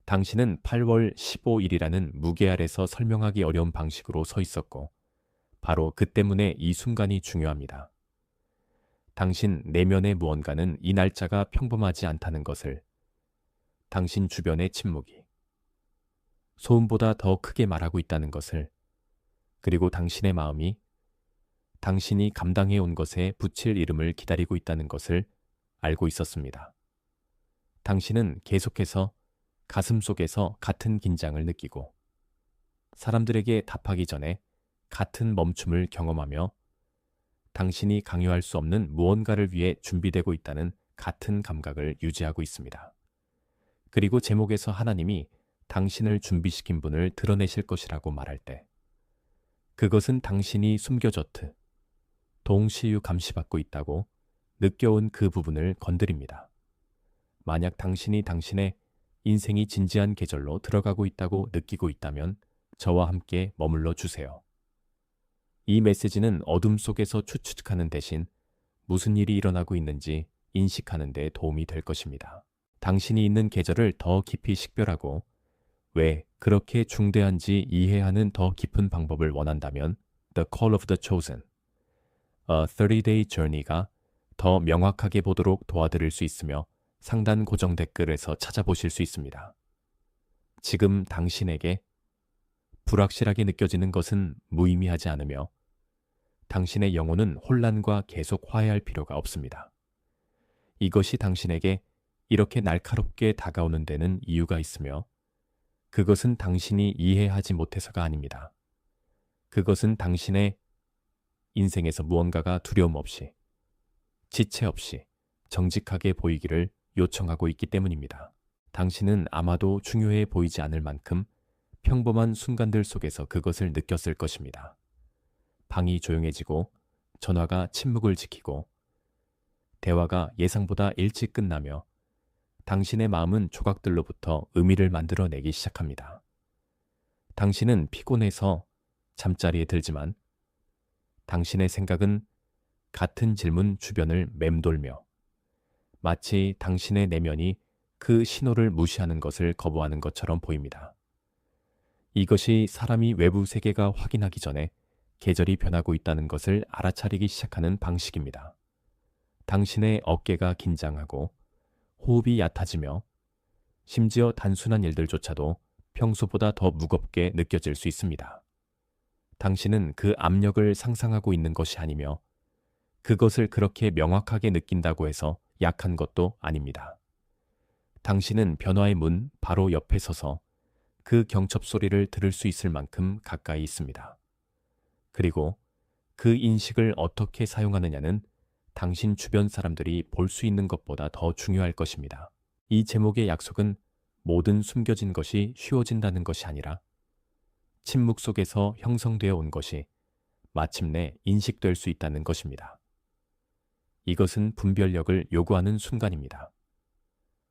당신은 8월 15일이라는 무게 아래서 설명하기 어려운 방식으로 서 있었고, 바로 그 때문에 이 순간이 중요합니다. 당신 내면의 무언가는 이 날짜가 평범하지 않다는 것을, 당신 주변의 침묵이 소음보다 더 크게 말하고 있다는 것을, 그리고 당신의 마음이 당신이 감당해 온 것에 붙일 이름을 기다리고 있다는 것을 알고 있었습니다. 당신은 계속해서 가슴 속에서 같은 긴장을 느끼고 사람들에게 답하기 전에 같은 멈춤을 경험하며 당신이 강요할 수 없는 무언가를 위해 준비되고 있다는 같은 감각을 유지하고 있습니다. 그리고 제목에서 하나님이 당신을 준비시킨 분을 드러내실 것이라고 말할 때 그것은 당신이 숨겨졌듯 동시유 감시받고 있다고 느껴온 그 부분을 건드립니다. 만약 당신이 당신의 인생이 진지한 계절로 들어가고 있다고 느끼고 있다면 저와 함께 머물러 주세요. 이 메시지는 어둠 속에서 추측하는 대신 무슨 일이 일어나고 있는지 인식하는 데 도움이 될 것입니다. 당신이 있는 계절을 더 깊이 식별하고 왜 그렇게 중대한지 이해하는 더 깊은 방법을 원한다면 The Call of the Chosen, A 30-Day Journey가 더 명확하게 보도록 도와드릴 수 있으며 상단 고정 댓글에서 찾아보실 수 있습니다. 지금 당신에게 불확실하게 느껴지는 것은 무의미하지 않으며 당신의 영혼은 혼란과 계속 화해할 필요가 없습니다. 이것이 당신에게 이렇게 날카롭게 다가오는 데는 이유가 있으며 그것은 당신이 이해하지 못해서가 아닙니다. 그것은 당신의 인생에서 무언가가 두려움 없이, 지체 없이 정직하게 보이기를 요청하고 있기 때문입니다. 당신은 아마도 중요해 보이지 않을 만큼 평범한 순간들 속에서 그것을 느꼈을 것입니다. 방이 조용해지고 전화가 침묵을 지키고 대화가 예상보다 일찍 끝나며 당신의 마음은 조각들로부터 의미를 만들어내기 시작합니다. 당신은 피곤해서 잠자리에 들지만 당신의 생각은 같은 질문 주변을 맴돌며 마치 당신의 내면이 그 신호를 무시하는 것을 거부하는 것처럼 보입니다. 이것이 사람이 외부 세계가 확인하기 전에 계절이 변하고 있다는 것을 알아차리기 시작하는 방식입니다. 당신의 어깨가 긴장하고 호흡이 얕아지며 심지어 단순한 일들조차도 평소보다 더 무겁게 느껴질 수 있습니다. 당신은 그 압력을 상상하고 있는 것이 아니며 그것을 그렇게 명확하게 느낀다고 해서 약한 것도 아닙니다. 당신은 변화의 문 바로 옆에 서서 그 경첩 소리를 들을 수 있을 만큼 가까이 있습니다. 그리고 그 인식을 어떻게 사용하느냐는 당신 주변 사람들이 볼 수 있는 것보다 더 중요할 것입니다. 이 제목의 약속은 모든 숨겨진 것이 쉬워진다는 것이 아니라 침묵 속에서 형성되어 온 것이 마침내 인식될 수 있다는 것입니다. 이것은 분별력을 요구하는 순간입니다.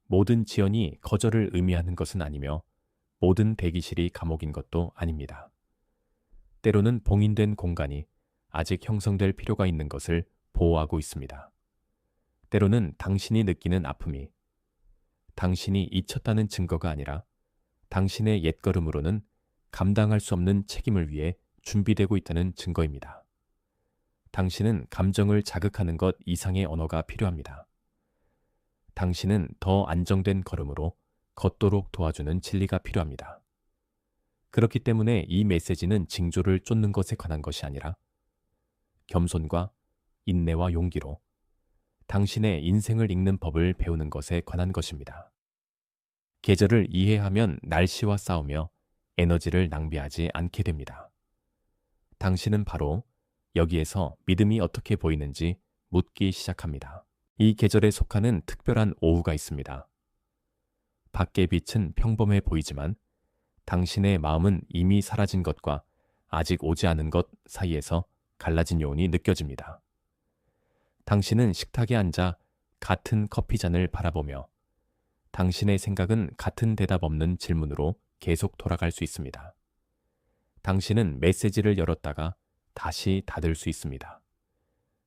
모든 지연이 거절을 의미하는 것은 아니며 모든 대기실이 감옥인 것도 아닙니다. 때로는 봉인된 공간이 아직 형성될 필요가 있는 것을 보호하고 있습니다. 때로는 당신이 느끼는 아픔이 당신이 잊혔다는 증거가 아니라 당신의 옛걸음으로는 감당할 수 없는 책임을 위해 준비되고 있다는 증거입니다. 당신은 감정을 자극하는 것 이상의 언어가 필요합니다. 당신은 더 안정된 걸음으로 걷도록 도와주는 진리가 필요합니다. 그렇기 때문에 이 메시지는 징조를 쫓는 것에 관한 것이 아니라 겸손과 인내와 용기로 당신의 인생을 읽는 법을 배우는 것에 관한 것입니다. 계절을 이해하면 날씨와 싸우며 에너지를 낭비하지 않게 됩니다. 당신은 바로 여기에서 믿음이 어떻게 보이는지 묻기 시작합니다. 이 계절에 속하는 특별한 오후가 있습니다. 밖의 빛은 평범해 보이지만 당신의 마음은 이미 사라진 것과 아직 오지 않은 것 사이에서 갈라진 요온이 느껴집니다. 당신은 식탁에 앉아 같은 커피잔을 바라보며 당신의 생각은 같은 대답 없는 질문으로 계속 돌아갈 수 있습니다. 당신은 메시지를 열었다가 다시 닫을 수 있습니다.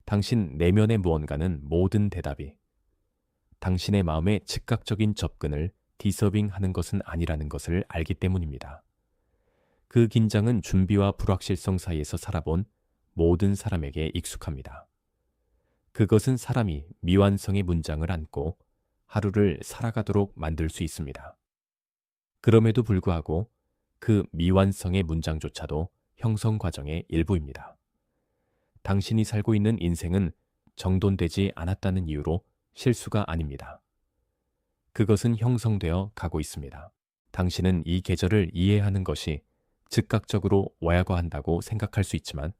당신 내면의 무언가는 모든 대답이 당신의 마음의 즉각적인 접근을 디서빙 하는 것은 아니라는 것을 알기 때문입니다. 그 긴장은 준비와 불확실성 사이에서 살아본 모든 사람에게 익숙합니다. 그것은 사람이 미완성의 문장을 안고 하루를 살아가도록 만들 수 있습니다. 그럼에도 불구하고 그 미완성의 문장조차도 형성 과정의 일부입니다. 당신이 살고 있는 인생은 정돈되지 않았다는 이유로 실수가 아닙니다. 그것은 형성되어 가고 있습니다. 당신은 이 계절을 이해하는 것이 즉각적으로 와야과한다고 생각할 수 있지만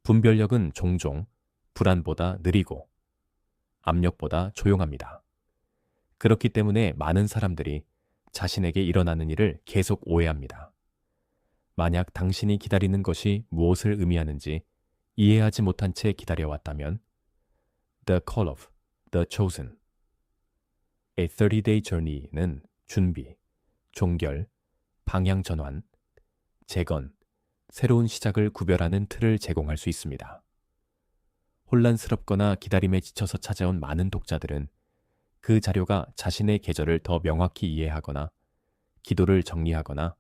분별력은 종종 불안보다 느리고 압력보다 조용합니다. 그렇기 때문에 많은 사람들이 자신에게 일어나는 일을 계속 오해합니다. 만약 당신이 기다리는 것이 무엇을 의미하는지 이해하지 못한 채 기다려왔다면 The Call of the Chosen, A 30-Day Journey는 준비, 종결, 방향 전환, 재건, 새로운 시작을 구별하는 틀을 제공할 수 있습니다. 혼란스럽거나 기다림에 지쳐서 찾아온 많은 독자들은 그 자료가 자신의 계절을 더 명확히 이해하거나 기도를 정리하거나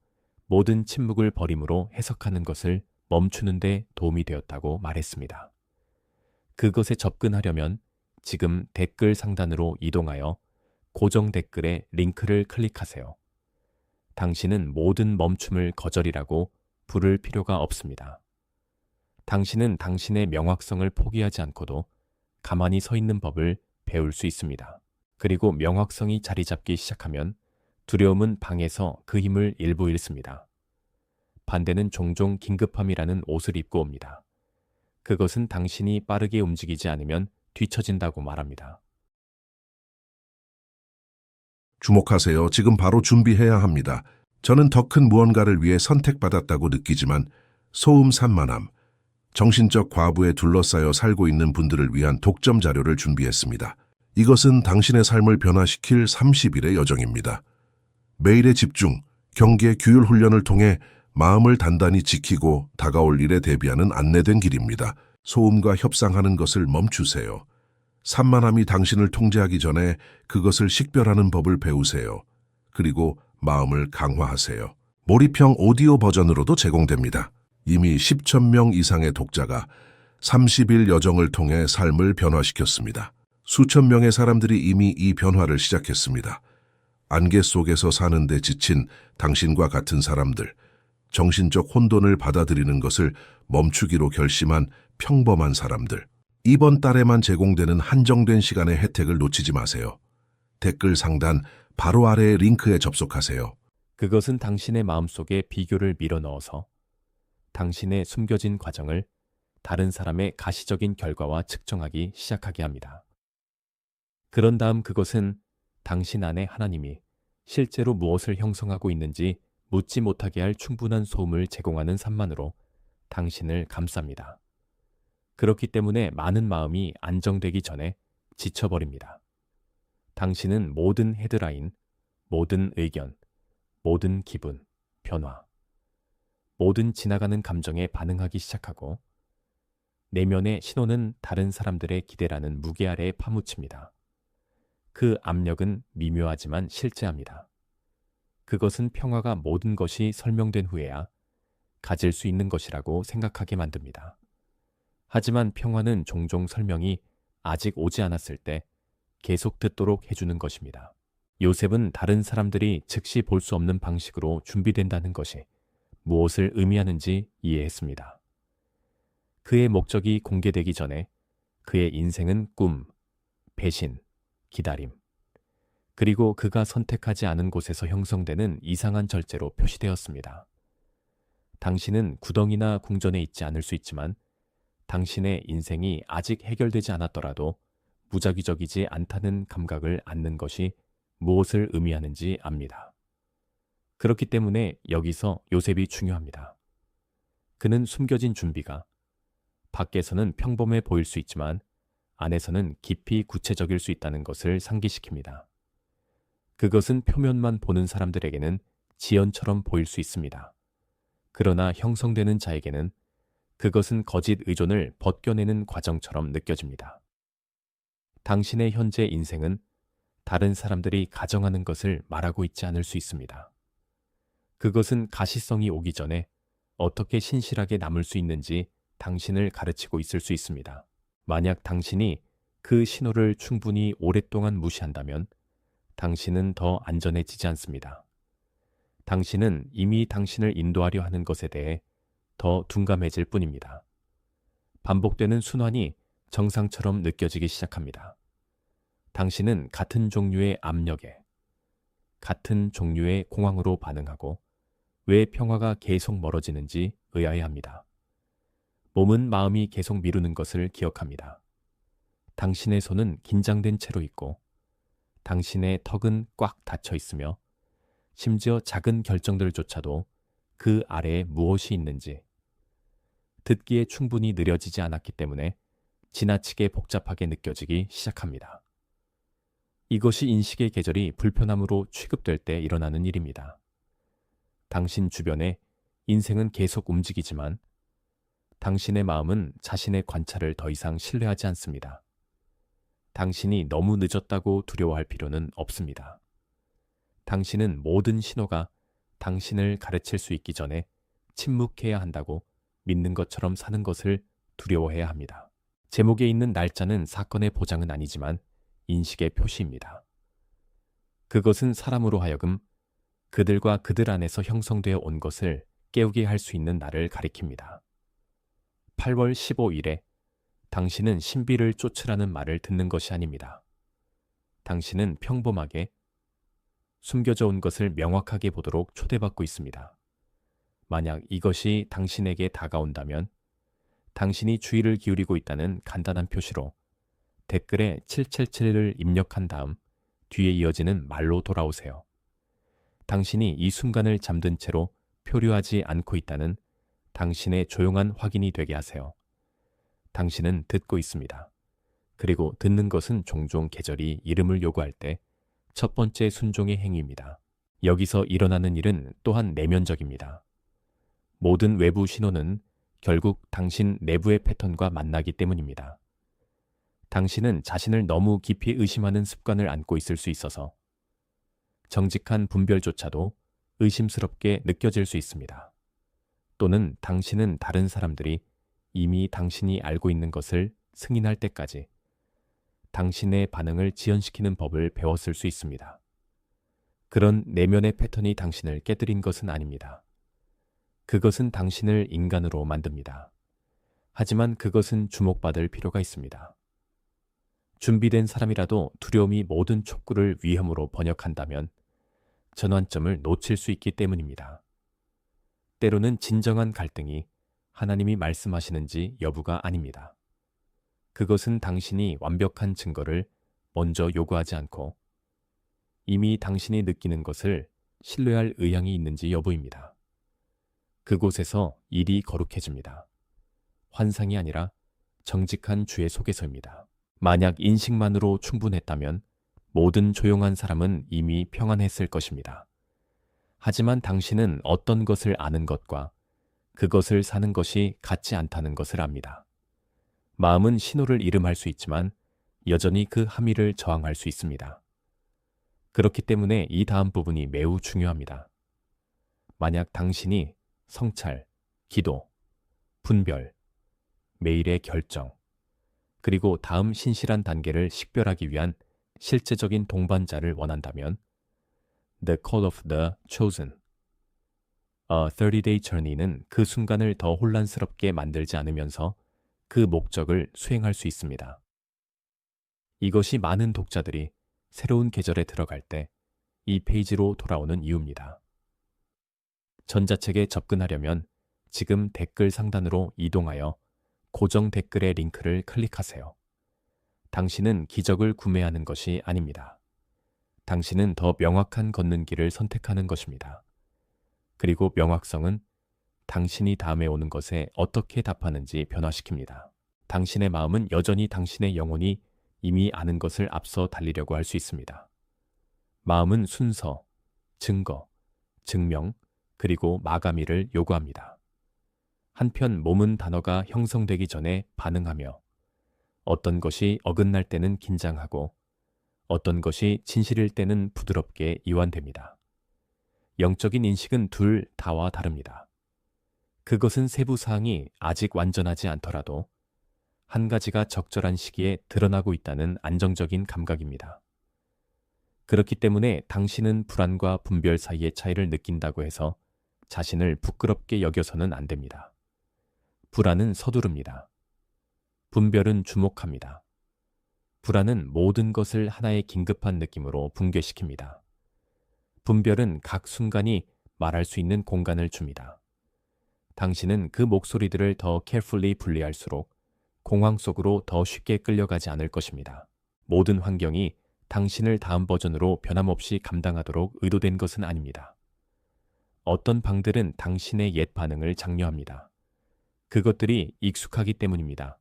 모든 침묵을 버림으로 해석하는 것을 멈추는 데 도움이 되었다고 말했습니다. 그것에 접근하려면 지금 댓글 상단으로 이동하여 고정 댓글에 링크를 클릭하세요. 당신은 모든 멈춤을 거절이라고 부를 필요가 없습니다. 당신은 당신의 명확성을 포기하지 않고도 가만히 서 있는 법을 배울 수 있습니다. 그리고 명확성이 자리 잡기 시작하면 두려움은 방에서 그 힘을 일부 잃습니다. 반대는 종종 긴급함이라는 옷을 입고 옵니다. 그것은 당신이 빠르게 움직이지 않으면 뒤처진다고 말합니다. 주목하세요. 지금 바로 준비해야 합니다. 저는 더 큰 무언가를 위해 선택받았다고 느끼지만 소음 산만함, 정신적 과부에 둘러싸여 살고 있는 분들을 위한 독점 자료를 준비했습니다. 이것은 당신의 삶을 변화시킬 30일의 여정입니다. 매일의 집중, 경계, 규율 훈련을 통해 마음을 단단히 지키고 다가올 일에 대비하는 안내된 길입니다. 소음과 협상하는 것을 멈추세요. 산만함이 당신을 통제하기 전에 그것을 식별하는 법을 배우세요. 그리고 마음을 강화하세요. 몰입형 오디오 버전으로도 제공됩니다. 이미 10,000명 이상의 독자가 30일 여정을 통해 삶을 변화시켰습니다. 수천 명의 사람들이 이미 이 변화를 시작했습니다. 안개 속에서 사는데 지친 당신과 같은 사람들, 정신적 혼돈을 받아들이는 것을 멈추기로 결심한 평범한 사람들. 이번 달에만 제공되는 한정된 시간의 혜택을 놓치지 마세요. 댓글 상단 바로 아래의 링크에 접속하세요. 그것은 당신의 마음속에 비교를 밀어넣어서 당신의 숨겨진 과정을 다른 사람의 가시적인 결과와 측정하기 시작하게 합니다. 그런 다음 그것은 당신 안에 하나님이 실제로 무엇을 형성하고 있는지 묻지 못하게 할 충분한 소음을 제공하는 산만으로 당신을 감쌉니다. 그렇기 때문에 많은 마음이 안정되기 전에 지쳐버립니다. 당신은 모든 헤드라인, 모든 의견, 모든 기분, 변화, 모든 지나가는 감정에 반응하기 시작하고 내면의 신호는 다른 사람들의 기대라는 무게 아래에 파묻힙니다. 그 압력은 미묘하지만 실제합니다. 그것은 평화가 모든 것이 설명된 후에야 가질 수 있는 것이라고 생각하게 만듭니다. 하지만 평화는 종종 설명이 아직 오지 않았을 때 계속 듣도록 해주는 것입니다. 요셉은 다른 사람들이 즉시 볼 수 없는 방식으로 준비된다는 것이 무엇을 의미하는지 이해했습니다. 그의 목적이 공개되기 전에 그의 인생은 꿈, 배신, 기다림, 그리고 그가 선택하지 않은 곳에서 형성되는 이상한 절제로 표시되었습니다. 당신은 구덩이나 궁전에 있지 않을 수 있지만 당신의 인생이 아직 해결되지 않았더라도 무작위적이지 않다는 감각을 안는 것이 무엇을 의미하는지 압니다. 그렇기 때문에 여기서 요셉이 중요합니다. 그는 숨겨진 준비가 밖에서는 평범해 보일 수 있지만 안에서는 깊이 구체적일 수 있다는 것을 상기시킵니다. 그것은 표면만 보는 사람들에게는 지연처럼 보일 수 있습니다. 그러나 형성되는 자에게는 그것은 거짓 의존을 벗겨내는 과정처럼 느껴집니다. 당신의 현재 인생은 다른 사람들이 가정하는 것을 말하고 있지 않을 수 있습니다. 그것은 가시성이 오기 전에 어떻게 신실하게 남을 수 있는지 당신을 가르치고 있을 수 있습니다. 만약 당신이 그 신호를 충분히 오랫동안 무시한다면 당신은 더 안전해지지 않습니다. 당신은 이미 당신을 인도하려 하는 것에 대해 더 둔감해질 뿐입니다. 반복되는 순환이 정상처럼 느껴지기 시작합니다. 당신은 같은 종류의 압력에, 같은 종류의 공황으로 반응하고 왜 평화가 계속 멀어지는지 의아해합니다. 몸은 마음이 계속 미루는 것을 기억합니다. 당신의 손은 긴장된 채로 있고 당신의 턱은 꽉 닫혀 있으며 심지어 작은 결정들조차도 그 아래에 무엇이 있는지 듣기에 충분히 느려지지 않았기 때문에 지나치게 복잡하게 느껴지기 시작합니다. 이것이 인식의 계절이 불편함으로 취급될 때 일어나는 일입니다. 당신 주변에 인생은 계속 움직이지만 당신의 마음은 자신의 관찰을 더 이상 신뢰하지 않습니다. 당신이 너무 늦었다고 두려워할 필요는 없습니다. 당신은 모든 신호가 당신을 가르칠 수 있기 전에 침묵해야 한다고 믿는 것처럼 사는 것을 두려워해야 합니다. 제목에 있는 날짜는 사건의 보장은 아니지만 인식의 표시입니다. 그것은 사람으로 하여금 그들과 그들 안에서 형성되어 온 것을 깨우게 할 수 있는 날을 가리킵니다. 8월 15일에 당신은 신비를 쫓으라는 말을 듣는 것이 아닙니다. 당신은 평범하게 숨겨져 온 것을 명확하게 보도록 초대받고 있습니다. 만약 이것이 당신에게 다가온다면 당신이 주의를 기울이고 있다는 간단한 표시로 댓글에 777을 입력한 다음 뒤에 이어지는 말로 돌아오세요. 당신이 이 순간을 잠든 채로 표류하지 않고 있다는 당신의 조용한 확인이 되게 하세요. 당신은 듣고 있습니다. 그리고 듣는 것은 종종 계절이 이름을 요구할 때 첫 번째 순종의 행위입니다. 여기서 일어나는 일은 또한 내면적입니다. 모든 외부 신호는 결국 당신 내부의 패턴과 만나기 때문입니다. 당신은 자신을 너무 깊이 의심하는 습관을 안고 있을 수 있어서 정직한 분별조차도 의심스럽게 느껴질 수 있습니다. 또는 당신은 다른 사람들이 이미 당신이 알고 있는 것을 승인할 때까지 당신의 반응을 지연시키는 법을 배웠을 수 있습니다. 그런 내면의 패턴이 당신을 깨뜨린 것은 아닙니다. 그것은 당신을 인간으로 만듭니다. 하지만 그것은 주목받을 필요가 있습니다. 준비된 사람이라도 두려움이 모든 촉구를 위험으로 번역한다면 전환점을 놓칠 수 있기 때문입니다. 때로는 진정한 갈등이 하나님이 말씀하시는지 여부가 아닙니다. 그것은 당신이 완벽한 증거를 먼저 요구하지 않고 이미 당신이 느끼는 것을 신뢰할 의향이 있는지 여부입니다. 그곳에서 일이 거룩해집니다. 환상이 아니라 정직한 주의 속에서입니다. 만약 인식만으로 충분했다면 모든 조용한 사람은 이미 평안했을 것입니다. 하지만 당신은 어떤 것을 아는 것과 그것을 사는 것이 같지 않다는 것을 압니다. 마음은 신호를 이름할 수 있지만 여전히 그 함의를 저항할 수 있습니다. 그렇기 때문에 이 다음 부분이 매우 중요합니다. 만약 당신이 성찰, 기도, 분별, 매일의 결정, 그리고 다음 신실한 단계를 식별하기 위한 실제적인 동반자를 원한다면 The Call of the Chosen, A 30-day Journey는 그 순간을 더 혼란스럽게 만들지 않으면서 그 목적을 수행할 수 있습니다. 이것이 많은 독자들이 새로운 계절에 들어갈 때 이 페이지로 돌아오는 이유입니다. 전자책에 접근하려면 지금 댓글 상단으로 이동하여 고정 댓글의 링크를 클릭하세요. 당신은 기적을 구매하는 것이 아닙니다. 당신은 더 명확한 걷는 길을 선택하는 것입니다. 그리고 명확성은 당신이 다음에 오는 것에 어떻게 답하는지 변화시킵니다. 당신의 마음은 여전히 당신의 영혼이 이미 아는 것을 앞서 달리려고 할 수 있습니다. 마음은 순서, 증거, 증명, 그리고 마감일을 요구합니다. 한편 몸은 단어가 형성되기 전에 반응하며 어떤 것이 어긋날 때는 긴장하고 어떤 것이 진실일 때는 부드럽게 이완됩니다. 영적인 인식은 둘 다와 다릅니다. 그것은 세부 사항이 아직 완전하지 않더라도 한 가지가 적절한 시기에 드러나고 있다는 안정적인 감각입니다. 그렇기 때문에 당신은 불안과 분별 사이의 차이를 느낀다고 해서 자신을 부끄럽게 여겨서는 안 됩니다. 불안은 서두릅니다. 분별은 주목합니다. 불안은 모든 것을 하나의 긴급한 느낌으로 붕괴시킵니다. 분별은 각 순간이 말할 수 있는 공간을 줍니다. 당신은 그 목소리들을 더 carefully 분리할수록 공황 속으로 더 쉽게 끌려가지 않을 것입니다. 모든 환경이 당신을 다음 버전으로 변함없이 감당하도록 의도된 것은 아닙니다. 어떤 방들은 당신의 옛 반응을 장려합니다. 그것들이 익숙하기 때문입니다.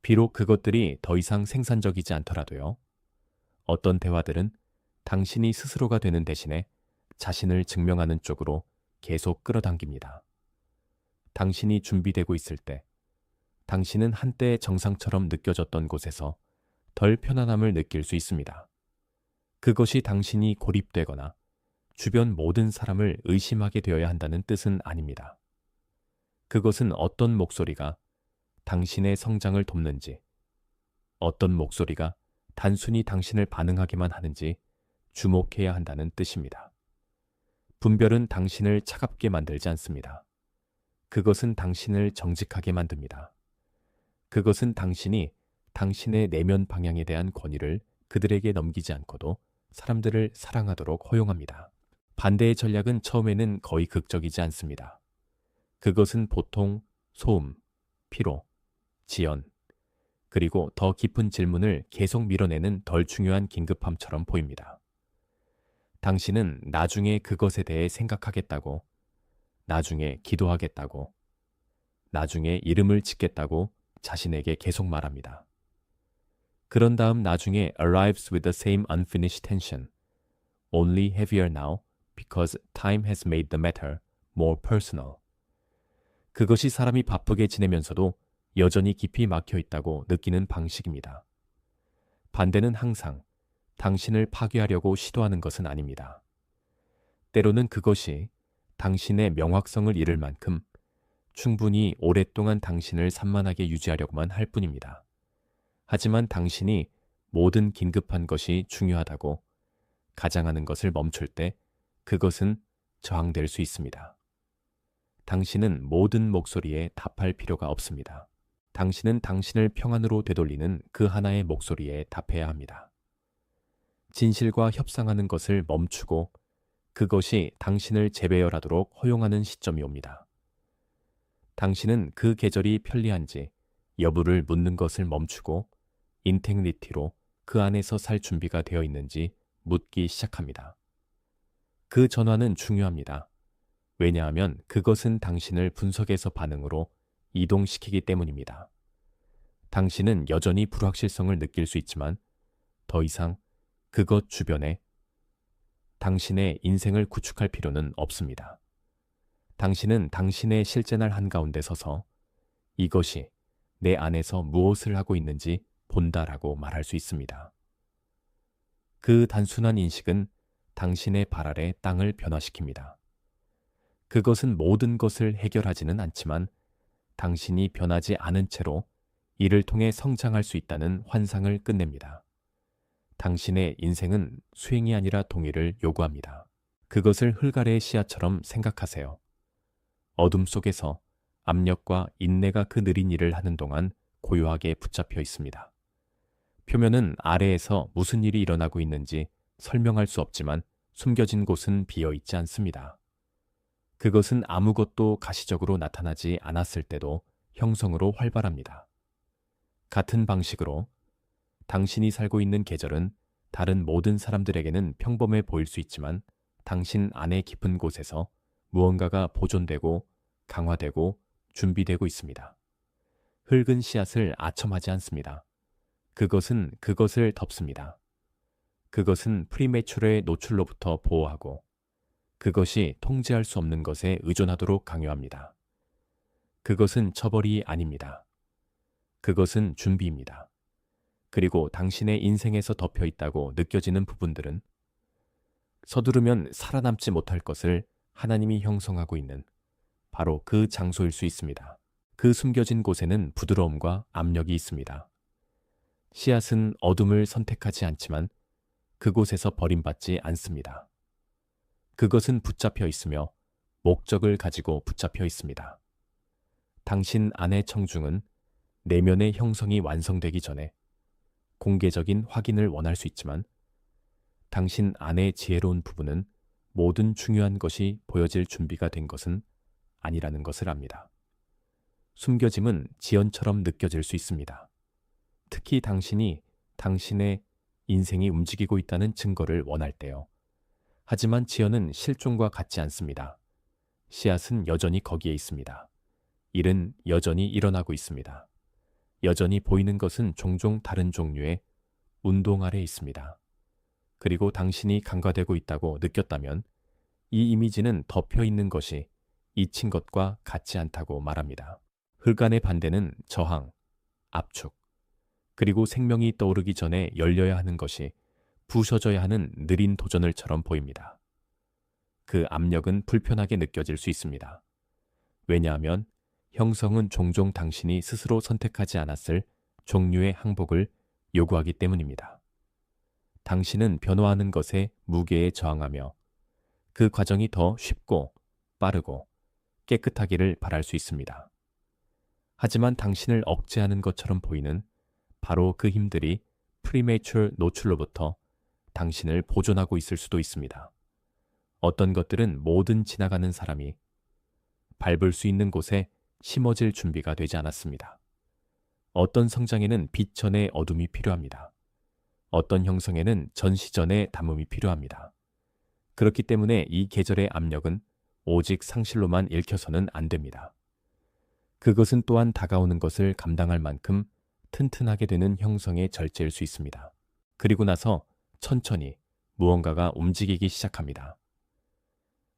비록 그것들이 더 이상 생산적이지 않더라도요. 어떤 대화들은 당신이 스스로가 되는 대신에 자신을 증명하는 쪽으로 계속 끌어당깁니다. 당신이 준비되고 있을 때, 당신은 한때 정상처럼 느껴졌던 곳에서 덜 편안함을 느낄 수 있습니다. 그것이 당신이 고립되거나 주변 모든 사람을 의심하게 되어야 한다는 뜻은 아닙니다. 그것은 어떤 목소리가 당신의 성장을 돕는지, 어떤 목소리가 단순히 당신을 반응하게만 하는지 주목해야 한다는 뜻입니다. 분별은 당신을 차갑게 만들지 않습니다. 그것은 당신을 정직하게 만듭니다. 그것은 당신이 당신의 내면 방향에 대한 권위를 그들에게 넘기지 않고도 사람들을 사랑하도록 허용합니다. 반대의 전략은 처음에는 거의 극적이지 않습니다. 그것은 보통 소음, 피로, 지연, 그리고 더 깊은 질문을 계속 밀어내는 덜 중요한 긴급함처럼 보입니다. 당신은 나중에 그것에 대해 생각하겠다고, 나중에 기도하겠다고, 나중에 이름을 짓겠다고 자신에게 계속 말합니다. 그런 다음 나중에 arrives with the same unfinished tension, only heavier now because time has made the matter more personal. 그것이 사람이 바쁘게 지내면서도 여전히 깊이 막혀 있다고 느끼는 방식입니다. 반대는 항상 당신을 파괴하려고 시도하는 것은 아닙니다. 때로는 그것이 당신의 명확성을 잃을 만큼 충분히 오랫동안 당신을 산만하게 유지하려고만 할 뿐입니다. 하지만 당신이 모든 긴급한 것이 중요하다고 가장하는 것을 멈출 때 그것은 저항될 수 있습니다. 당신은 모든 목소리에 답할 필요가 없습니다. 당신은 당신을 평안으로 되돌리는 그 하나의 목소리에 답해야 합니다. 진실과 협상하는 것을 멈추고 그것이 당신을 재배열하도록 허용하는 시점이 옵니다. 당신은 그 계절이 편리한지 여부를 묻는 것을 멈추고 인테그리티로 그 안에서 살 준비가 되어 있는지 묻기 시작합니다. 그 전환은 중요합니다. 왜냐하면 그것은 당신을 분석에서 반응으로 이동시키기 때문입니다. 당신은 여전히 불확실성을 느낄 수 있지만 더 이상 그것 주변에 당신의 인생을 구축할 필요는 없습니다. 당신은 당신의 실제 날 한가운데 서서 이것이 내 안에서 무엇을 하고 있는지 본다라고 말할 수 있습니다. 그 단순한 인식은 당신의 발 아래 땅을 변화시킵니다. 그것은 모든 것을 해결하지는 않지만 당신이 변하지 않은 채로 이를 통해 성장할 수 있다는 환상을 끝냅니다. 당신의 인생은 수행이 아니라 동의를 요구합니다. 그것을 흘 아래의 씨앗처럼 생각하세요. 어둠 속에서 압력과 인내가 그 느린 일을 하는 동안 고요하게 붙잡혀 있습니다. 표면은 아래에서 무슨 일이 일어나고 있는지 설명할 수 없지만 숨겨진 곳은 비어 있지 않습니다. 그것은 아무것도 가시적으로 나타나지 않았을 때도 형성으로 활발합니다. 같은 방식으로 당신이 살고 있는 계절은 다른 모든 사람들에게는 평범해 보일 수 있지만 당신 안의 깊은 곳에서 무언가가 보존되고 강화되고 준비되고 있습니다. 흙은 씨앗을 아첨하지 않습니다. 그것은 그것을 덮습니다. 그것은 프리매추러의 노출로부터 보호하고 그것이 통제할 수 없는 것에 의존하도록 강요합니다. 그것은 처벌이 아닙니다. 그것은 준비입니다. 그리고 당신의 인생에서 덮여 있다고 느껴지는 부분들은 서두르면 살아남지 못할 것을 하나님이 형성하고 있는 바로 그 장소일 수 있습니다. 그 숨겨진 곳에는 부드러움과 압력이 있습니다. 씨앗은 어둠을 선택하지 않지만 그곳에서 버림받지 않습니다. 그것은 붙잡혀 있으며 목적을 가지고 붙잡혀 있습니다. 당신 안의 청중은 내면의 형성이 완성되기 전에 공개적인 확인을 원할 수 있지만 당신 안의 지혜로운 부분은 모든 중요한 것이 보여질 준비가 된 것은 아니라는 것을 압니다. 숨겨짐은 지연처럼 느껴질 수 있습니다. 특히 당신이 당신의 인생이 움직이고 있다는 증거를 원할 때요. 하지만 지연은 실종과 같지 않습니다. 씨앗은 여전히 거기에 있습니다. 일은 여전히 일어나고 있습니다. 여전히 보이는 것은 종종 다른 종류의 운동 아래 있습니다. 그리고 당신이 간과되고 있다고 느꼈다면 이 이미지는 덮여 있는 것이 잊힌 것과 같지 않다고 말합니다. 흑암의 반대는 저항, 압축, 그리고 생명이 떠오르기 전에 열려야 하는 것이 부서져야 하는 느린 도전을처럼 보입니다. 그 압력은 불편하게 느껴질 수 있습니다. 왜냐하면 형성은 종종 당신이 스스로 선택하지 않았을 종류의 항복을 요구하기 때문입니다. 당신은 변화하는 것에 무게에 저항하며 그 과정이 더 쉽고 빠르고 깨끗하기를 바랄 수 있습니다. 하지만 당신을 억제하는 것처럼 보이는 바로 그 힘들이 프리메이처 노출로부터 당신을 보존하고 있을 수도 있습니다. 어떤 것들은 모든 지나가는 사람이 밟을 수 있는 곳에 심어질 준비가 되지 않았습니다. 어떤 성장에는 빛 전에 어둠이 필요합니다. 어떤 형성에는 전시 전에 담음이 필요합니다. 그렇기 때문에 이 계절의 압력은 오직 상실로만 읽혀서는 안 됩니다. 그것은 또한 다가오는 것을 감당할 만큼 튼튼하게 되는 형성의 절제일 수 있습니다. 그리고 나서 천천히 무언가가 움직이기 시작합니다.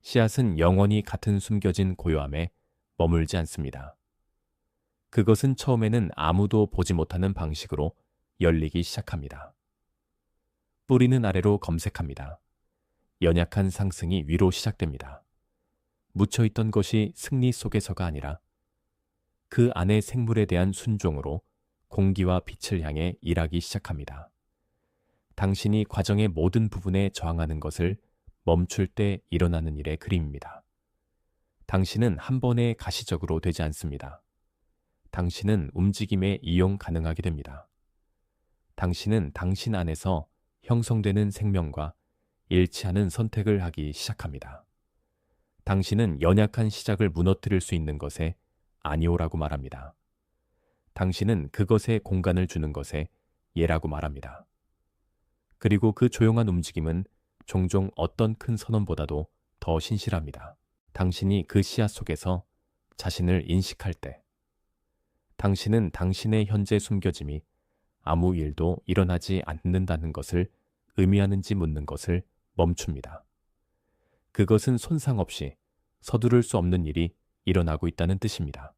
씨앗은 영원히 같은 숨겨진 고요함에 머물지 않습니다. 그것은 처음에는 아무도 보지 못하는 방식으로 열리기 시작합니다. 뿌리는 아래로 검색합니다. 연약한 상승이 위로 시작됩니다. 묻혀있던 것이 승리 속에서가 아니라 그 안의 생물에 대한 순종으로 공기와 빛을 향해 일하기 시작합니다. 당신이 과정의 모든 부분에 저항하는 것을 멈출 때 일어나는 일의 그림입니다. 당신은 한 번에 가시적으로 되지 않습니다. 당신은 움직임에 이용 가능하게 됩니다. 당신은 당신 안에서 형성되는 생명과 일치하는 선택을 하기 시작합니다. 당신은 연약한 시작을 무너뜨릴 수 있는 것에 아니오라고 말합니다. 당신은 그것에 공간을 주는 것에 예라고 말합니다. 그리고 그 조용한 움직임은 종종 어떤 큰 선언보다도 더 신실합니다. 당신이 그 씨앗 속에서 자신을 인식할 때, 당신은 당신의 현재 숨겨짐이 아무 일도 일어나지 않는다는 것을 의미하는지 묻는 것을 멈춥니다. 그것은 손상 없이 서두를 수 없는 일이 일어나고 있다는 뜻입니다.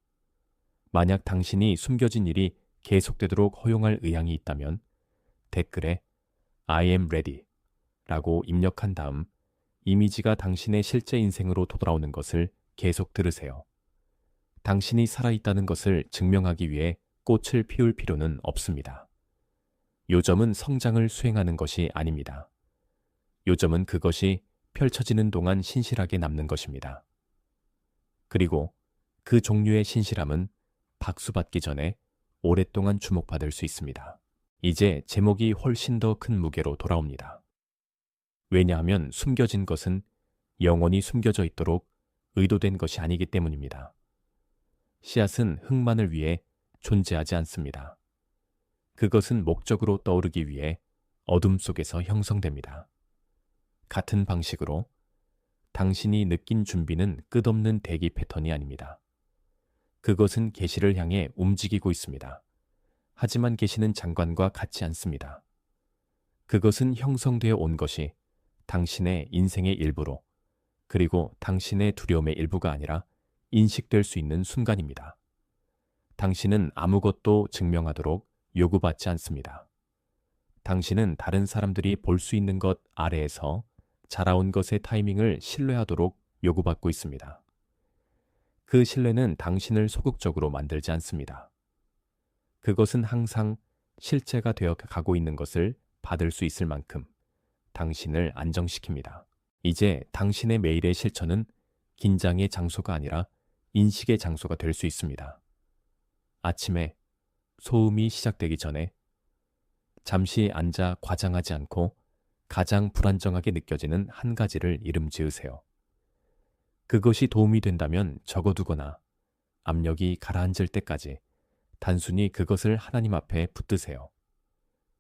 만약 당신이 숨겨진 일이 계속되도록 허용할 의향이 있다면 댓글에 I am ready 라고 입력한 다음 이미지가 당신의 실제 인생으로 돌아오는 것을 계속 들으세요. 당신이 살아있다는 것을 증명하기 위해 꽃을 피울 필요는 없습니다. 요점은 성장을 수행하는 것이 아닙니다. 요점은 그것이 펼쳐지는 동안 신실하게 남는 것입니다. 그리고 그 종류의 신실함은 박수받기 전에 오랫동안 주목받을 수 있습니다. 이제 제목이 훨씬 더 큰 무게로 돌아옵니다. 왜냐하면 숨겨진 것은 영원히 숨겨져 있도록 의도된 것이 아니기 때문입니다. 씨앗은 흙만을 위해 존재하지 않습니다. 그것은 목적으로 떠오르기 위해 어둠 속에서 형성됩니다. 같은 방식으로 당신이 느낀 준비는 끝없는 대기 패턴이 아닙니다. 그것은 계시를 향해 움직이고 있습니다. 하지만 계시는 장관과 같지 않습니다. 그것은 형성되어 온 것이 당신의 인생의 일부로, 그리고 당신의 두려움의 일부가 아니라 인식될 수 있는 순간입니다. 당신은 아무것도 증명하도록 요구받지 않습니다. 당신은 다른 사람들이 볼 수 있는 것 아래에서 자라온 것의 타이밍을 신뢰하도록 요구받고 있습니다. 그 신뢰는 당신을 소극적으로 만들지 않습니다. 그것은 항상 실체가 되어 가고 있는 것을 받을 수 있을 만큼 당신을 안정시킵니다. 이제 당신의 매일의 실천은 긴장의 장소가 아니라 인식의 장소가 될 수 있습니다. 아침에 소음이 시작되기 전에 잠시 앉아 과장하지 않고 가장 불안정하게 느껴지는 한 가지를 이름 지으세요. 그것이 도움이 된다면 적어두거나 압력이 가라앉을 때까지 단순히 그것을 하나님 앞에 붙드세요.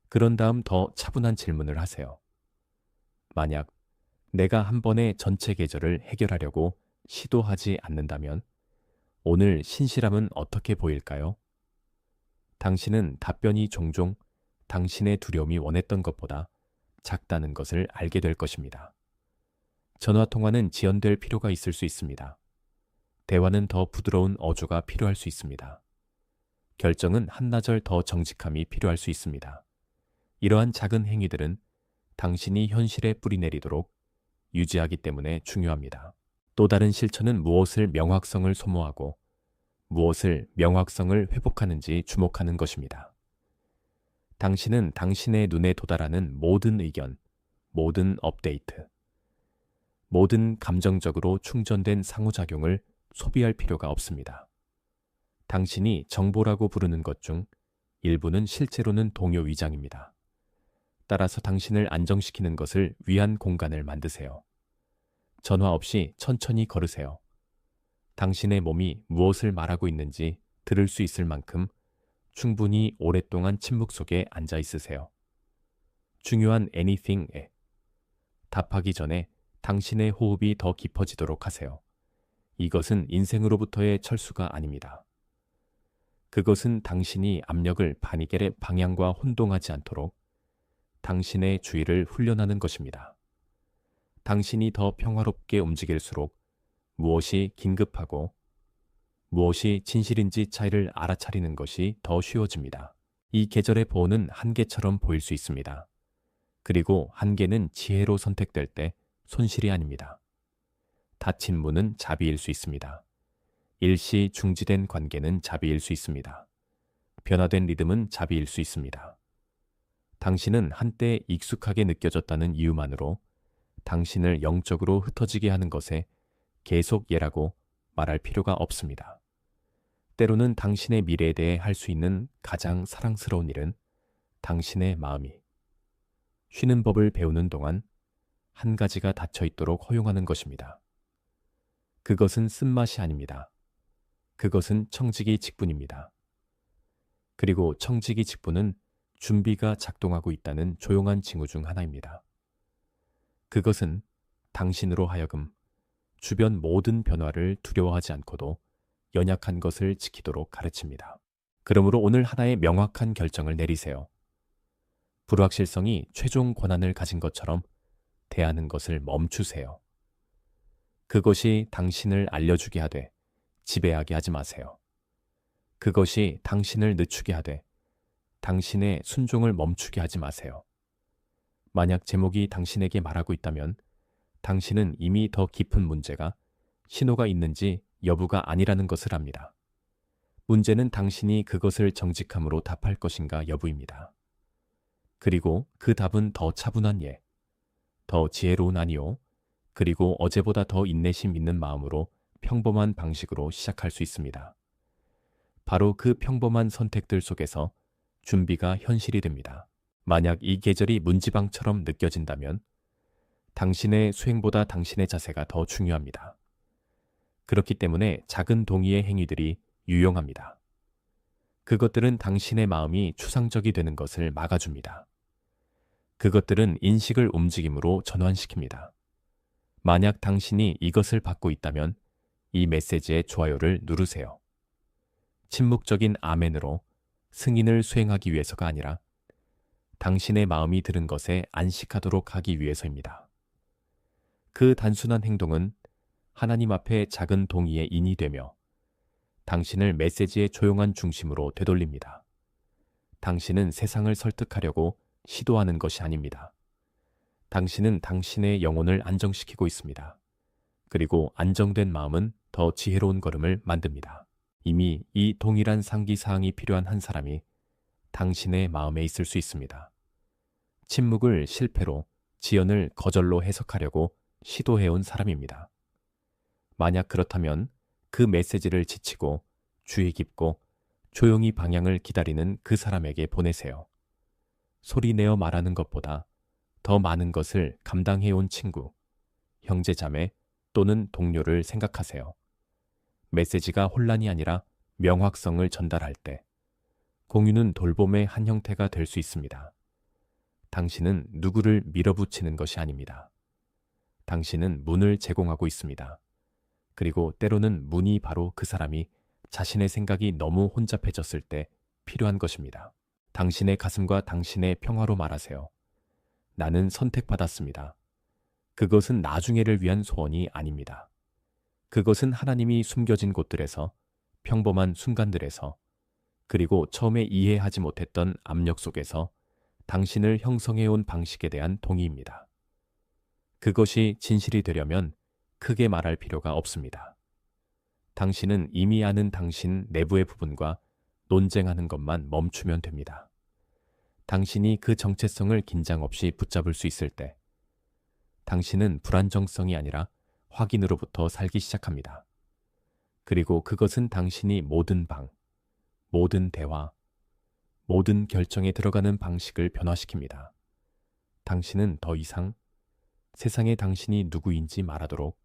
그런 다음 더 차분한 질문을 하세요. 만약 내가 한 번에 전체 계절을 해결하려고 시도하지 않는다면 오늘 신실함은 어떻게 보일까요? 당신은 답변이 종종 당신의 두려움이 원했던 것보다 작다는 것을 알게 될 것입니다. 전화통화는 지연될 필요가 있을 수 있습니다. 대화는 더 부드러운 어조가 필요할 수 있습니다. 결정은 한나절 더 정직함이 필요할 수 있습니다. 이러한 작은 행위들은 당신이 현실에 뿌리내리도록 유지하기 때문에 중요합니다. 또 다른 실천은 무엇을 명확성을 소모하고 무엇을 명확성을 회복하는지 주목하는 것입니다. 당신은 당신의 눈에 도달하는 모든 의견, 모든 업데이트, 모든 감정적으로 충전된 상호작용을 소비할 필요가 없습니다. 당신이 정보라고 부르는 것 중 일부는 실제로는 동요 위장입니다. 따라서 당신을 안정시키는 것을 위한 공간을 만드세요. 전화 없이 천천히 걸으세요. 당신의 몸이 무엇을 말하고 있는지 들을 수 있을 만큼 충분히 오랫동안 침묵 속에 앉아 있으세요. 중요한 anything에 답하기 전에 당신의 호흡이 더 깊어지도록 하세요. 이것은 인생으로부터의 철수가 아닙니다. 그것은 당신이 압력을 바니겔의 방향과 혼동하지 않도록 당신의 주의를 훈련하는 것입니다. 당신이 더 평화롭게 움직일수록 무엇이 긴급하고 무엇이 진실인지 차이를 알아차리는 것이 더 쉬워집니다. 이 계절의 보호는 한계처럼 보일 수 있습니다. 그리고 한계는 지혜로 선택될 때 손실이 아닙니다. 닫힌 문은 자비일 수 있습니다. 일시 중지된 관계는 자비일 수 있습니다. 변화된 리듬은 자비일 수 있습니다. 당신은 한때 익숙하게 느껴졌다는 이유만으로 당신을 영적으로 흩어지게 하는 것에 계속 예라고 말할 필요가 없습니다. 때로는 당신의 미래에 대해 할 수 있는 가장 사랑스러운 일은 당신의 마음이 쉬는 법을 배우는 동안 한 가지가 닫혀 있도록 허용하는 것입니다. 그것은 쓴맛이 아닙니다. 그것은 청지기 직분입니다. 그리고 청지기 직분은 준비가 작동하고 있다는 조용한 징후 중 하나입니다. 그것은 당신으로 하여금 주변 모든 변화를 두려워하지 않고도 연약한 것을 지키도록 가르칩니다. 그러므로 오늘 하나의 명확한 결정을 내리세요. 불확실성이 최종 권한을 가진 것처럼 대하는 것을 멈추세요. 그것이 당신을 알려주게 하되 지배하게 하지 마세요. 그것이 당신을 늦추게 하되 당신의 순종을 멈추게 하지 마세요. 만약 제목이 당신에게 말하고 있다면 당신은 이미 더 깊은 문제가 신호가 있는지 여부가 아니라는 것을 압니다. 문제는 당신이 그것을 정직함으로 답할 것인가 여부입니다. 그리고 그 답은 더 차분한 예, 더 지혜로운 아니요, 그리고 어제보다 더 인내심 있는 마음으로 평범한 방식으로 시작할 수 있습니다. 바로 그 평범한 선택들 속에서 준비가 현실이 됩니다. 만약 이 계절이 문지방처럼 느껴진다면 당신의 수행보다 당신의 자세가 더 중요합니다. 그렇기 때문에 작은 동의의 행위들이 유용합니다. 그것들은 당신의 마음이 추상적이 되는 것을 막아줍니다. 그것들은 인식을 움직임으로 전환시킵니다. 만약 당신이 이것을 받고 있다면 이 메시지의 좋아요를 누르세요. 침묵적인 아멘으로 승인을 수행하기 위해서가 아니라 당신의 마음이 들은 것에 안식하도록 하기 위해서입니다. 그 단순한 행동은 하나님 앞에 작은 동의의 인이 되며 당신을 메시지의 조용한 중심으로 되돌립니다. 당신은 세상을 설득하려고 시도하는 것이 아닙니다. 당신은 당신의 영혼을 안정시키고 있습니다. 그리고 안정된 마음은 더 지혜로운 걸음을 만듭니다. 이미 이 동일한 상기사항이 필요한 한 사람이 당신의 마음에 있을 수 있습니다. 침묵을 실패로, 지연을 거절로 해석하려고 시도해온 사람입니다. 만약 그렇다면 그 메시지를 지치고 주의 깊고 조용히 방향을 기다리는 그 사람에게 보내세요. 소리내어 말하는 것보다 더 많은 것을 감당해온 친구, 형제자매 또는 동료를 생각하세요. 메시지가 혼란이 아니라 명확성을 전달할 때 공유는 돌봄의 한 형태가 될 수 있습니다. 당신은 누구를 밀어붙이는 것이 아닙니다. 당신은 문을 제공하고 있습니다. 그리고 때로는 문이 바로 그 사람이 자신의 생각이 너무 혼잡해졌을 때 필요한 것입니다. 당신의 가슴과 당신의 평화로 말하세요. 나는 선택받았습니다. 그것은 나중에를 위한 소원이 아닙니다. 그것은 하나님이 숨겨진 곳들에서, 평범한 순간들에서, 그리고 처음에 이해하지 못했던 압력 속에서 당신을 형성해온 방식에 대한 동의입니다. 그것이 진실이 되려면 크게 말할 필요가 없습니다. 당신은 이미 아는 당신 내부의 부분과 논쟁하는 것만 멈추면 됩니다. 당신이 그 정체성을 긴장 없이 붙잡을 수 있을 때, 당신은 불안정성이 아니라 확인으로부터 살기 시작합니다. 그리고 그것은 당신이 모든 방, 모든 대화, 모든 결정에 들어가는 방식을 변화시킵니다. 당신은 더 이상 세상에 당신이 누구인지 말하도록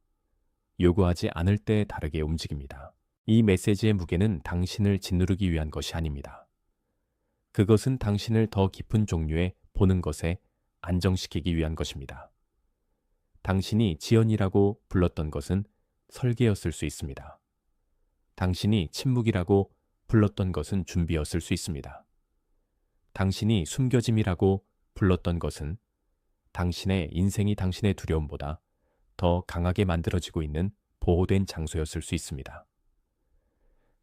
요구하지 않을 때 다르게 움직입니다. 이 메시지의 무게는 당신을 짓누르기 위한 것이 아닙니다. 그것은 당신을 더 깊은 종류의 보는 것에 안정시키기 위한 것입니다. 당신이 지연이라고 불렀던 것은 설계였을 수 있습니다. 당신이 침묵이라고 불렀던 것은 준비였을 수 있습니다. 당신이 숨겨짐이라고 불렀던 것은 당신의 인생이 당신의 두려움보다 더 강하게 만들어지고 있는 보호된 장소였을 수 있습니다.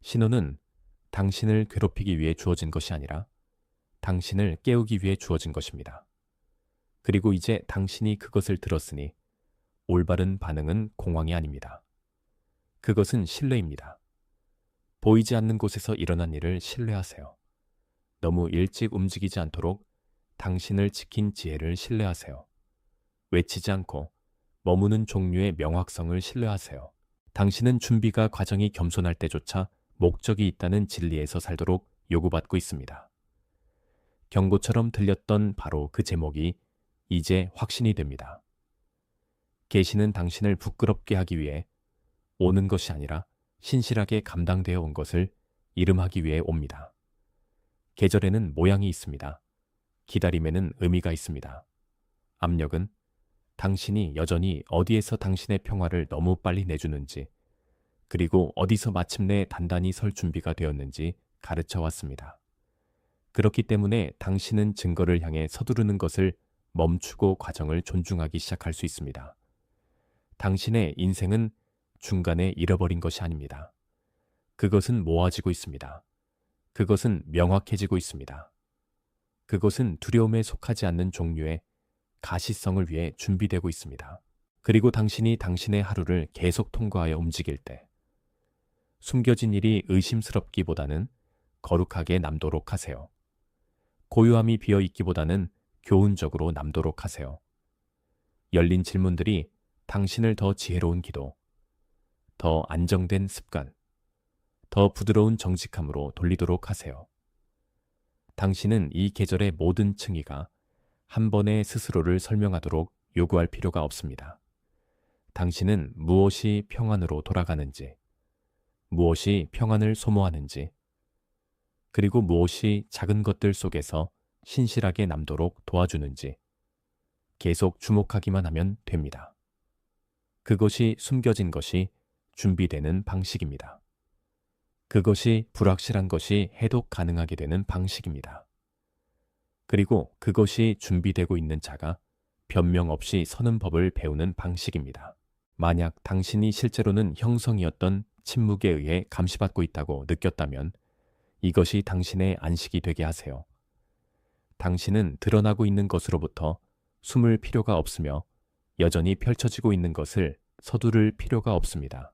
신호는 당신을 괴롭히기 위해 주어진 것이 아니라 당신을 깨우기 위해 주어진 것입니다. 그리고 이제 당신이 그것을 들었으니 올바른 반응은 공황이 아닙니다. 그것은 신뢰입니다. 보이지 않는 곳에서 일어난 일을 신뢰하세요. 너무 일찍 움직이지 않도록 당신을 지킨 지혜를 신뢰하세요. 외치지 않고 머무는 종류의 명확성을 신뢰하세요. 당신은 준비가 과정이 겸손할 때조차 목적이 있다는 진리에서 살도록 요구받고 있습니다. 경고처럼 들렸던 바로 그 제목이 이제 확신이 됩니다. 계시는 당신을 부끄럽게 하기 위해 오는 것이 아니라 신실하게 감당되어 온 것을 이름하기 위해 옵니다. 계절에는 모양이 있습니다. 기다림에는 의미가 있습니다. 압력은 당신이 여전히 어디에서 당신의 평화를 너무 빨리 내주는지, 그리고 어디서 마침내 단단히 설 준비가 되었는지 가르쳐 왔습니다. 그렇기 때문에 당신은 증거를 향해 서두르는 것을 멈추고 과정을 존중하기 시작할 수 있습니다. 당신의 인생은 중간에 잃어버린 것이 아닙니다. 그것은 모아지고 있습니다. 그것은 명확해지고 있습니다. 그것은 두려움에 속하지 않는 종류의 가시성을 위해 준비되고 있습니다. 그리고 당신이 당신의 하루를 계속 통과하여 움직일 때 숨겨진 일이 의심스럽기보다는 거룩하게 남도록 하세요. 고요함이 비어 있기보다는 교훈적으로 남도록 하세요. 열린 질문들이 당신을 더 지혜로운 기도, 더 안정된 습관, 더 부드러운 정직함으로 돌리도록 하세요. 당신은 이 계절의 모든 층위가 한 번에 스스로를 설명하도록 요구할 필요가 없습니다. 당신은 무엇이 평안으로 돌아가는지, 무엇이 평안을 소모하는지, 그리고 무엇이 작은 것들 속에서 신실하게 남도록 도와주는지 계속 주목하기만 하면 됩니다. 그것이 숨겨진 것이 준비되는 방식입니다. 그것이 불확실한 것이 해독 가능하게 되는 방식입니다. 그리고 그것이 준비되고 있는 자가 변명 없이 서는 법을 배우는 방식입니다. 만약 당신이 실제로는 형성이었던 침묵에 의해 감시받고 있다고 느꼈다면 이것이 당신의 안식이 되게 하세요. 당신은 드러나고 있는 것으로부터 숨을 필요가 없으며 여전히 펼쳐지고 있는 것을 서두를 필요가 없습니다.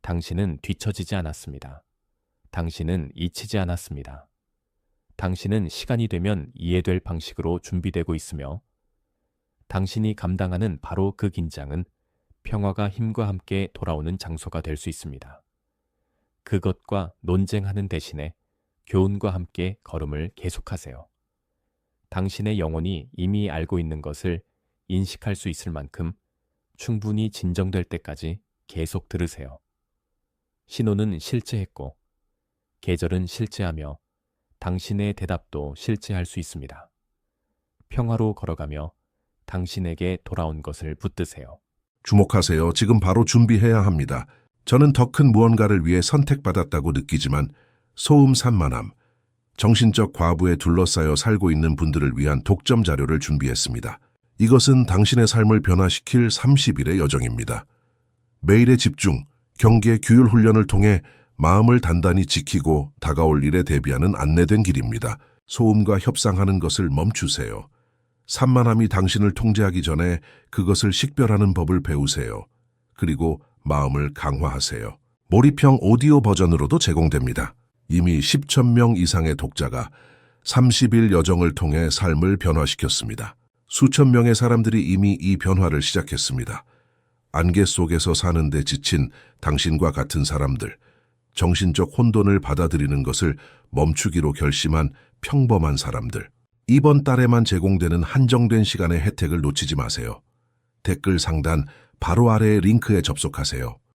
당신은 뒤처지지 않았습니다. 당신은 잊히지 않았습니다. 당신은 시간이 되면 이해될 방식으로 준비되고 있으며 당신이 감당하는 바로 그 긴장은 평화가 힘과 함께 돌아오는 장소가 될 수 있습니다. 그것과 논쟁하는 대신에 교훈과 함께 걸음을 계속하세요. 당신의 영혼이 이미 알고 있는 것을 인식할 수 있을 만큼 충분히 진정될 때까지 계속 들으세요. 신호는 실제했고 계절은 실제하며 당신의 대답도 실제할 수 있습니다. 평화로 걸어가며 당신에게 돌아온 것을 붙드세요. 주목하세요. 지금 바로 준비해야 합니다. 저는 더 큰 무언가를 위해 선택받았다고 느끼지만 소음 산만함, 정신적 과부에 둘러싸여 살고 있는 분들을 위한 독점 자료를 준비했습니다. 이것은 당신의 삶을 변화시킬 30일의 여정입니다. 매일의 집중, 경계, 규율 훈련을 통해 마음을 단단히 지키고 다가올 일에 대비하는 안내된 길입니다. 소음과 협상하는 것을 멈추세요. 산만함이 당신을 통제하기 전에 그것을 식별하는 법을 배우세요. 그리고 마음을 강화하세요. 몰입형 오디오 버전으로도 제공됩니다. 이미 10,000명 이상의 독자가 30일 여정을 통해 삶을 변화시켰습니다. 수천 명의 사람들이 이미 이 변화를 시작했습니다. 안개 속에서 사는데 지친 당신과 같은 사람들, 정신적 혼돈을 받아들이는 것을 멈추기로 결심한 평범한 사람들. 이번 달에만 제공되는 한정된 시간의 혜택을 놓치지 마세요. 댓글 상단 바로 아래의 링크에 접속하세요.